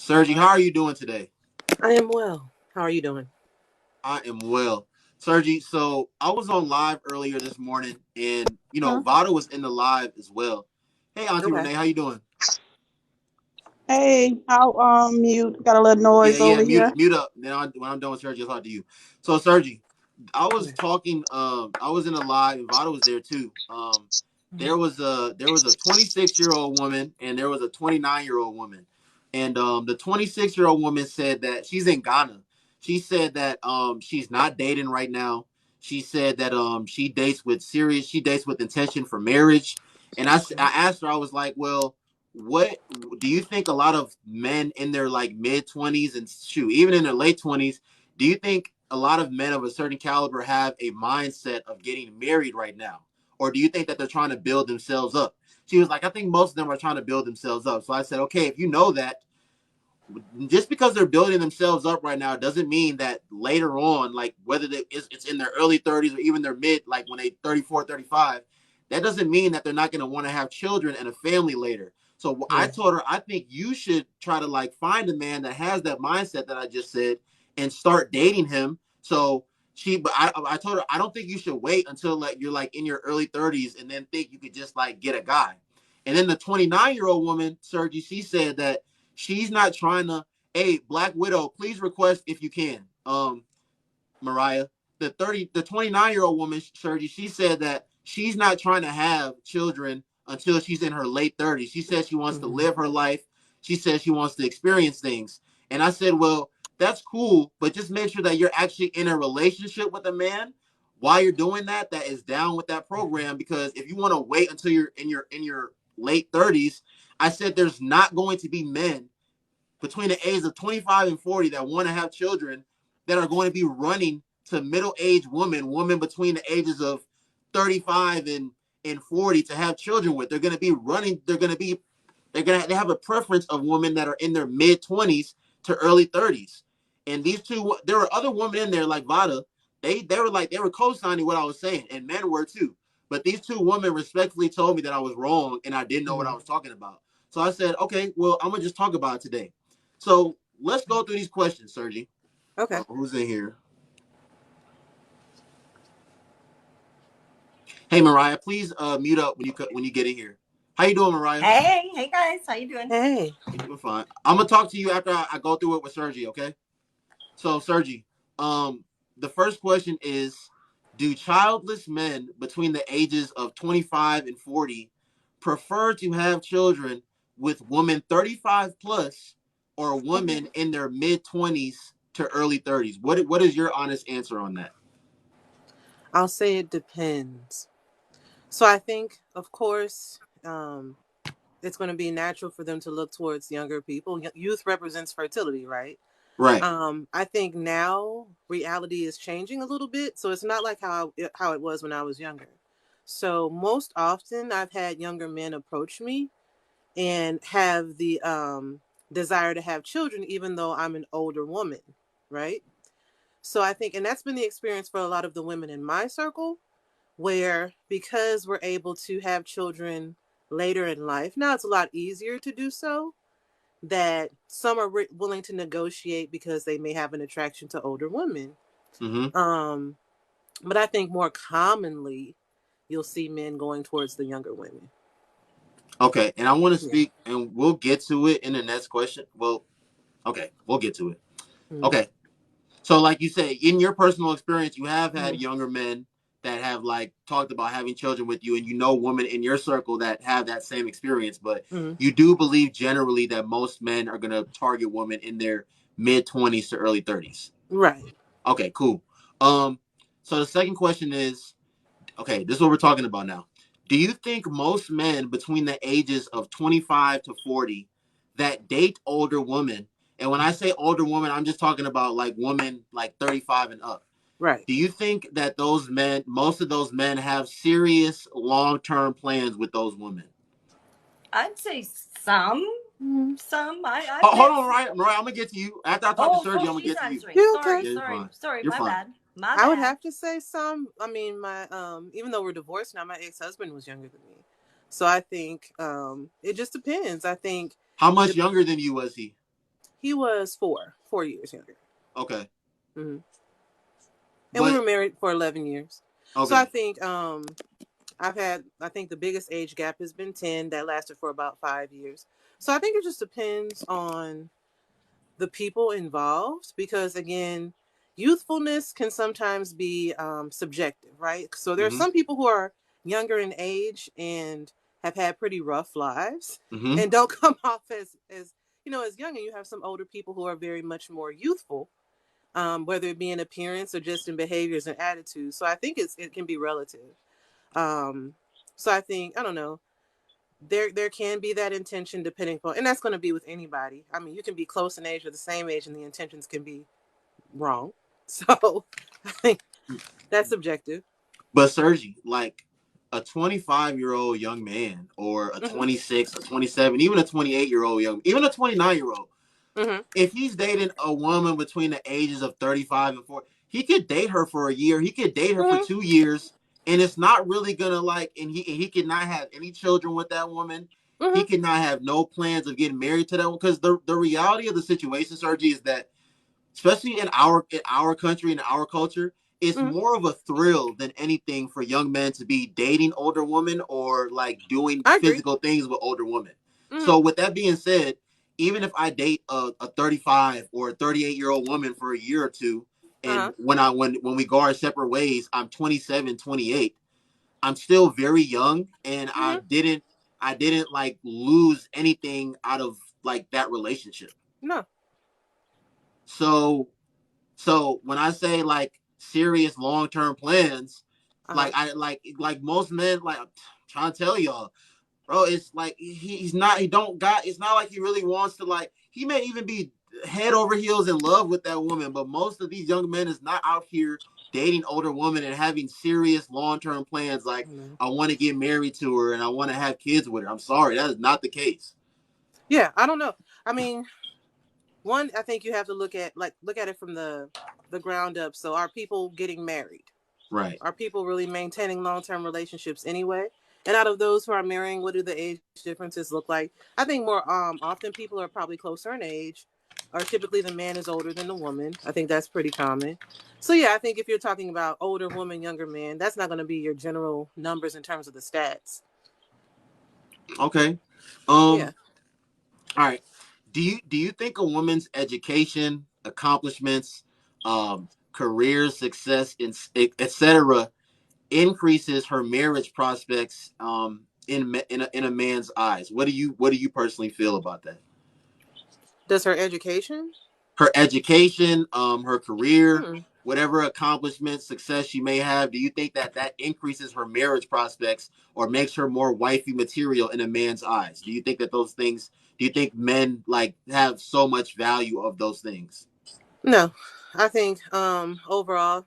Sergi, how are you doing today? I am well. How are you doing? I am well. Sergi, so I was on live earlier this morning and Huh? Vada was in the live as well. Hey Auntie Okay. Renee, how you doing? Hey, how mute? Got a little Yeah, noise yeah, over mute here. mute up. Then when I'm done with Sergi, I'll talk to you. So Sergi, I was Okay. talking I was in a live and Vada was there too. There was a 26-year-old woman and there was a 29-year-old woman. And the 26-year-old woman said that she's in Ghana. She said that she's not dating right now. She said that she dates with intention for marriage. And I asked her, I was like, well, what do you think a lot of men in their like mid 20s and shoot, even in their late 20s, do you think a lot of men of a certain caliber have a mindset of getting married right now? Or do you think that they're trying to build themselves up? She was like, I think most of them are trying to build themselves up. So I said, okay, if you know that, just because they're building themselves up right now doesn't mean that later on, like whether it's in their early 30s or even their mid, like when they 34, 35, that doesn't mean that they're not going to want to have children and a family later. So I Yeah. told her, I think you should try to like find a man that has that mindset that I just said and start dating him. So but I told her, I don't think you should wait until like you're like in your early 30s and then think you could just like get a guy. And then the 29-year-old woman, Sergi, she said that she's not trying to. Hey, Black Widow, please request if you can. Mariah, the 29-year-old woman, Sergi, she said that she's not trying to have children until she's in her late 30s. She says she wants to Hmm. live her life. She says she wants to experience things. And I said, well, that's cool, but just make sure that you're actually in a relationship with a man while you're doing that is down with that program. Because if you want to wait until you're in your late 30s, I said there's not going to be men between the ages of 25 and 40 that want to have children that are going to be running to middle-aged women between the ages of 35 and 40 to have children with. They're going to be running, they have a preference of women that are in their mid 20s to early 30s. And these two, there were other women in there like Vada. They were co-signing what I was saying, and men were too. But these two women respectfully told me that I was wrong and I didn't know what I Hmm. was talking about. So I said, okay, well, I'm gonna just talk about it today. So let's go through these questions, Sergi. Okay. Who's in here? Hey, Mariah, please mute up when you get in here. How you doing, Mariah? Hey guys, how you doing? Hey. We're fine. I'm gonna talk to you after I go through it with Sergi. Okay. So, Sergi, um, the first question is: do childless men between the ages of 25 and 40 prefer to have children with women 35 plus or women in their mid 20s to early 30s? What is your honest answer on that? I'll say it depends. So I think, of course, it's going to be natural for them to look towards younger people. Youth represents fertility, right? Right. I think now reality is changing a little bit, so it's not like how it was when I was younger. So most often, I've had younger men approach me and have the desire to have children, even though I'm an older woman, right? So I think, and that's been the experience for a lot of the women in my circle, where because we're able to have children later in life, now it's a lot easier to do so. That some are willing to negotiate because they may have an attraction to older women. Mm-hmm. Um, but I think more commonly, you'll see men going towards the younger women. Okay, and I want to Yeah. speak, and we'll get to it in the next question. Well, okay, we'll get to it. Mm-hmm. Okay, so, like you say, in your personal experience, you have had Mm-hmm. younger men that have like talked about having children with you, and women in your circle that have that same experience. But Mm-hmm. you do believe generally that most men are going to target women in their mid 20s to early 30s. Right. Okay, cool. Um, so the second question is, okay, this is what we're talking about now. Do you think most men between the ages of 25 to 40 that date older women, and when I say older women, I'm just talking about like women like 35 and up. Right. Do you think that those men, most of those men, have serious long-term plans with those women? I'd say some. Mm-hmm. Some. I've Hold met. on, Mariah. I'm gonna get to you after I talk to Oh, Sergi. oh, I'm gonna she's get to you. answering. You okay? Sorry, Yeah, you're sorry, fine. sorry. You're My fine. bad. My I would bad. have to say some. I mean, my even though we're divorced now, my ex-husband was younger than me, so I think it just depends. I think How much the, younger than you was he? He was 4 years younger. Okay. Hmm. And we But were married for 11 years. So okay. I think I think the biggest age gap has been 10. That lasted for about 5 years. So I think it just depends on the people involved because, again, youthfulness can sometimes be subjective, right? So there are Mm-hmm. some people who are younger in age and have had pretty rough lives Mm-hmm. and don't come off as as young. And you have some older people who are very much more youthful, whether it be in appearance or just in behaviors and attitudes. So I think it can be relative. Um, so I think, I don't know, there can be that intention depending upon, and that's going to be with anybody. I mean, you can be close in age or the same age, and the intentions can be wrong. So I think that's subjective. But Sergi, like a 25-year-old young man, or a Hmm. 26, a 27, even a 28-year-old even a 29-year-old, Hmm. if he's dating a woman between the ages of 35 and 40, he could date her for a year. He could date her for Hmm. 2 years, and it's not really gonna and he could not have any children with that woman. He Hmm. could not have no plans of getting married to that one, because the reality of the situation, Sergi, is that especially in our country and our culture, it's Hmm. more of a thrill than anything for young men to be dating older women or like doing I agree. physical things with older women. Hmm. So with that being said, even if I date a 35 or a 38-year-old woman for a year or two, and Uh-huh. when we go our separate ways, I'm 27, 28, I'm still very young, and I Hmm. didn't I didn't like lose anything out of like that relationship. No. So when I say like serious long term plans, like Uh-huh. I like most men, like I'm trying to tell y'all, bro, it's like he's not he don't got it's not like he really wants to, like, he may even be head over heels in love with that woman, but most of these young men is not out here dating older women and having serious long term plans like No. I want to get married to her and I want to have kids with her. I'm sorry, that is not the case. Yeah, I don't know. I mean, one, I think you have to look at it from the ground up. So are people getting married? Right. Are people really maintaining long-term relationships anyway? And out of those who are marrying, what do the age differences look like? I think more often people are probably closer in age, or typically the man is older than the woman. I think that's pretty common. So yeah, I think if you're talking about older woman, younger man, that's not going to be your general numbers in terms of the stats. Okay. Yeah. All right. Do you think a woman's education, accomplishments, career success, etc., increases her marriage prospects in a man's eyes? What do you personally feel about that? Does her education? Her education, her career, Hmm. whatever accomplishments, success she may have, do you think that increases her marriage prospects or makes her more wifey material in a man's eyes? Do you think that those things? Do you think men like have so much value of those things? No, I think overall,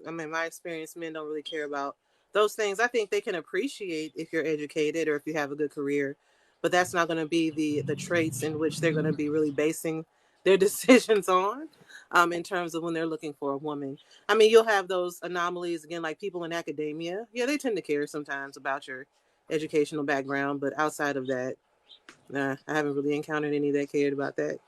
I mean, my experience, men don't really care about those things. I think they can appreciate if you're educated or if you have a good career, but that's not going to be the traits in which they're going to be really basing their decisions on, in terms of when they're looking for a woman. I mean, you'll have those anomalies again, like people in academia. Yeah, they tend to care sometimes about your educational background, but outside of that, nah, I haven't really encountered any that cared about that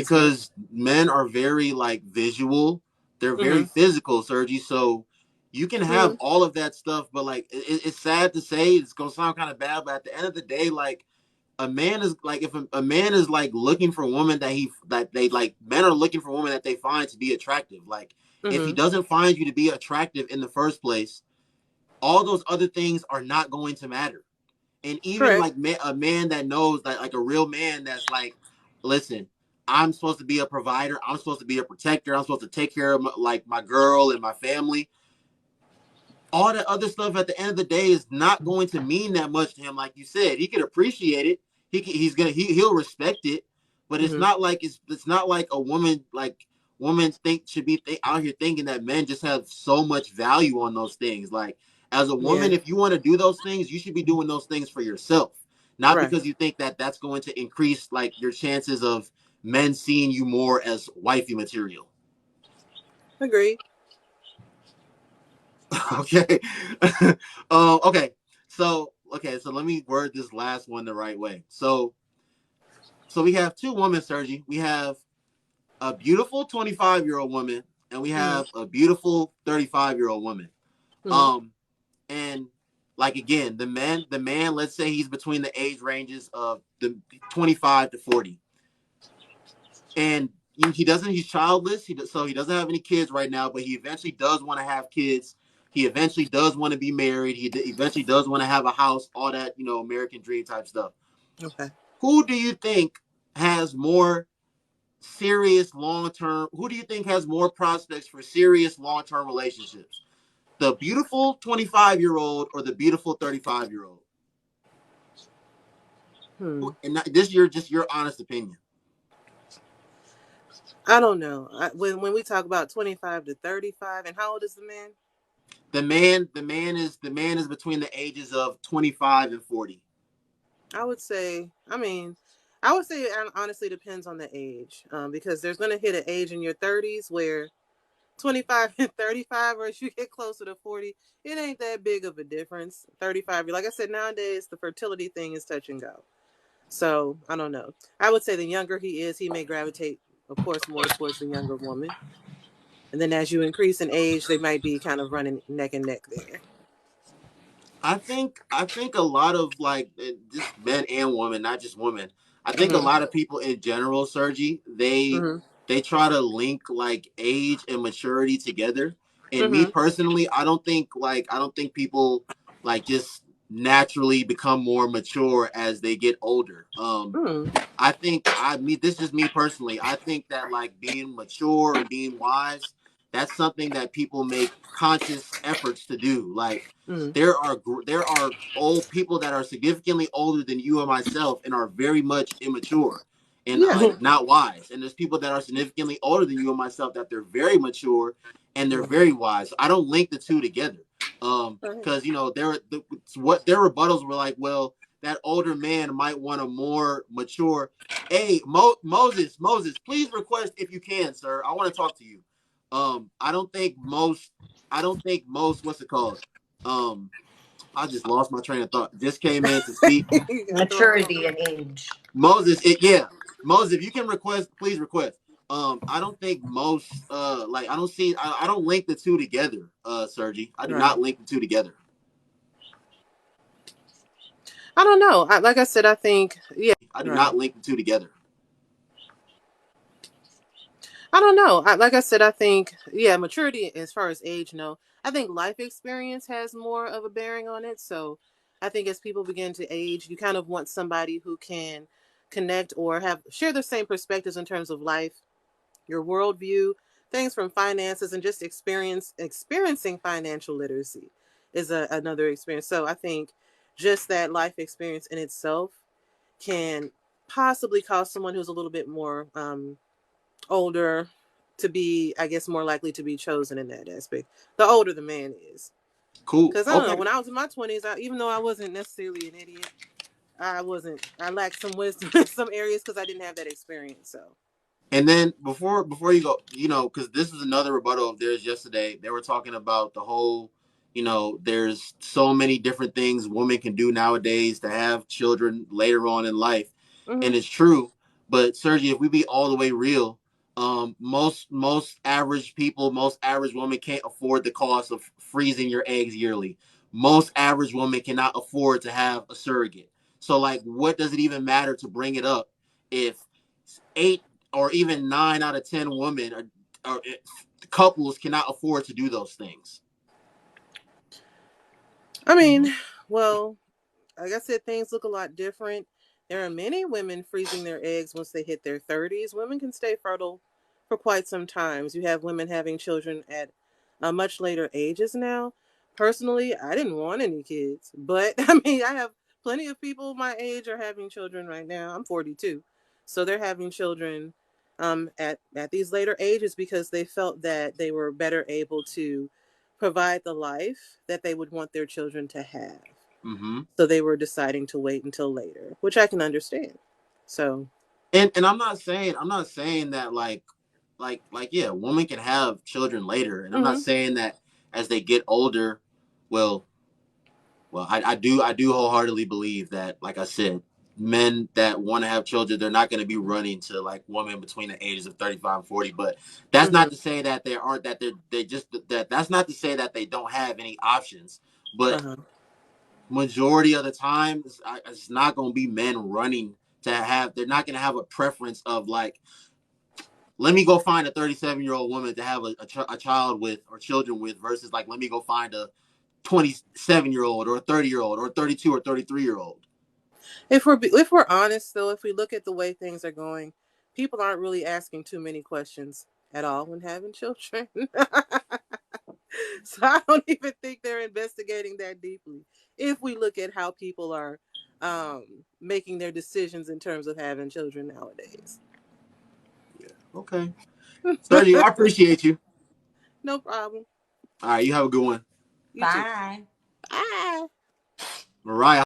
as much. Because men are very like visual, they're very Mm-hmm. physical, Sergi. So you can have Mm-hmm. all of that stuff, but like it's sad to say, it's gonna sound kind of bad, but at the end of the day, like a man is like, if a man is like looking for a woman that they like, men are looking for a woman that they find to be attractive. Like if he Mm-hmm. doesn't find you to be attractive in the first place, all those other things are not going to matter. And even Correct. like a man that knows that, like a real man that's like, listen, I'm supposed to be a provider, I'm supposed to be a protector, I'm supposed to take care of my girl and my family. All that other stuff at the end of the day is not going to mean that much to him. Like you said, he can appreciate it. He'll respect it, but it's Mm-hmm. not like it's not like a woman, like women should be out here thinking that men just have so much value on those things. Like as a Yeah. woman, if you want to do those things, you should be doing those things for yourself, not Right. because you think that that's going to increase like your chances of men seeing you more as wifey material. Agreed. Okay. Okay. So let me word this last one the right way. So we have two women, Sergi. We have a beautiful 25-year-old woman, and we Mm-hmm. have a beautiful 35-year-old woman. Mm-hmm. And like again, the man, let's say he's between the age ranges of the 25 to 40, and he's childless. So he doesn't have any kids right now, but he eventually does want to have kids. He eventually does want to be married. He eventually does want to have a house, all that, American dream type stuff. Okay. Who do you think has more serious long term? Who do you think has more prospects for serious long term relationships? The beautiful 25-year-old or the beautiful 35-year-old? And this is just your honest opinion. I don't know. When we talk about 25 to 35, and how old is the man? The man is between the ages of 25 and 40. I would say, it honestly depends on the age, because there's going to hit an age in your 30s where 25 and 35, or as you get closer to 40, it ain't that big of a difference. 35, like I said, nowadays the fertility thing is touch and go. So I don't know. I would say the younger he is, he may gravitate, of course, more towards the younger woman. And then as you increase in age, they might be kind of running neck and neck there. I think a lot of like just men and women, not just women. I think a Mm-hmm. lot of people in general, Sergi, Mm-hmm. they try to link like age and maturity together. And me Mm-hmm. personally, I don't think people like just naturally become more mature as they get older. Mm-hmm. I think this is just me personally. I think that like being mature and being wise, that's something that people make conscious efforts to do. Like Mm-hmm. there are old people that are significantly older than you and myself and are very much immature and Yeah. like not wise. And there's people that are significantly older than you and myself that they're very mature and they're Mm-hmm. very wise. I don't link the two together. Right. Because what their rebuttals were like, well, that older man might want a more mature. Hey, Moses, please request if you can, sir. I want to talk to you. I don't think most. What's it called? Um, I just lost my train of thought. Just came in to speak. You got thrown off. Maturity and age. Moses, Moses, if you can request, please request. I don't think most. Like I don't see. I don't link the two together. Sergi, I do Right. not link the two together. I don't know. Like I said, I think, yeah. I do Right. not link the two together. I don't know. Like I said, I think, yeah, maturity as far as age, no. I think life experience has more of a bearing on it. So I think as people begin to age, you kind of want somebody who can connect or share the same perspectives in terms of life, your worldview, things from finances, and just experiencing financial literacy is another experience. So I think just that life experience in itself can possibly cause someone who's a little bit more older to be, I guess, more likely to be chosen in that aspect. The older the man is. Cool. Because I don't know, Okay. when I was in my 20s, even though I wasn't necessarily an idiot, I lacked some wisdom in some areas because I didn't have that experience. So. And then before you go, because this is another rebuttal of theirs yesterday. They were talking about the whole, there's so many different things women can do nowadays to have children later on in life, Mm-hmm. and it's true. But Sergi, if we be all the way real, most average people, most average women can't afford the cost of freezing your eggs yearly. Most average women cannot afford to have a surrogate. So like, what does it even matter to bring it up if 8 or even 9 out of 10 women or couples cannot afford to do those things? I mean, well, like I said, things look a lot different. There are many women freezing their eggs once they hit their 30s. Women can stay fertile for quite some times. You have women having children at much later ages now. Personally, I didn't want any kids, but I mean, I have plenty of people my age are having children right now. I'm 42, so they're having children at these later ages because they felt that they were better able to provide the life that they would want their children to have. Mm-hmm. So they were deciding to wait until later, which I can understand. So, and I'm not saying that yeah, women can have children later, and I'm not mm-hmm. saying that as they get older, well, I do wholeheartedly believe that, like I said, men that want to have children, they're not going to be running to like women between the ages of 35 and 40. But that's not to say that there aren't, that they just, that's not to say that they don't have any options. But majority of the time, it's not going to be men running to have, they're not going to have a preference of like, let me go find a 37-year-old woman to have a child with or children with versus like, let me go find a 27-year-old or a 30-year-old or 32 or 33-year-old. If we're honest, though, if we look at the way things are going, people aren't really asking too many questions at all when having children. So I don't even think they're investigating that deeply. If we look at how people are making their decisions in terms of having children nowadays. Yeah. Okay. Sergio, I appreciate you. No problem. All right. You have a good one. You too. Bye. Bye. Mariah.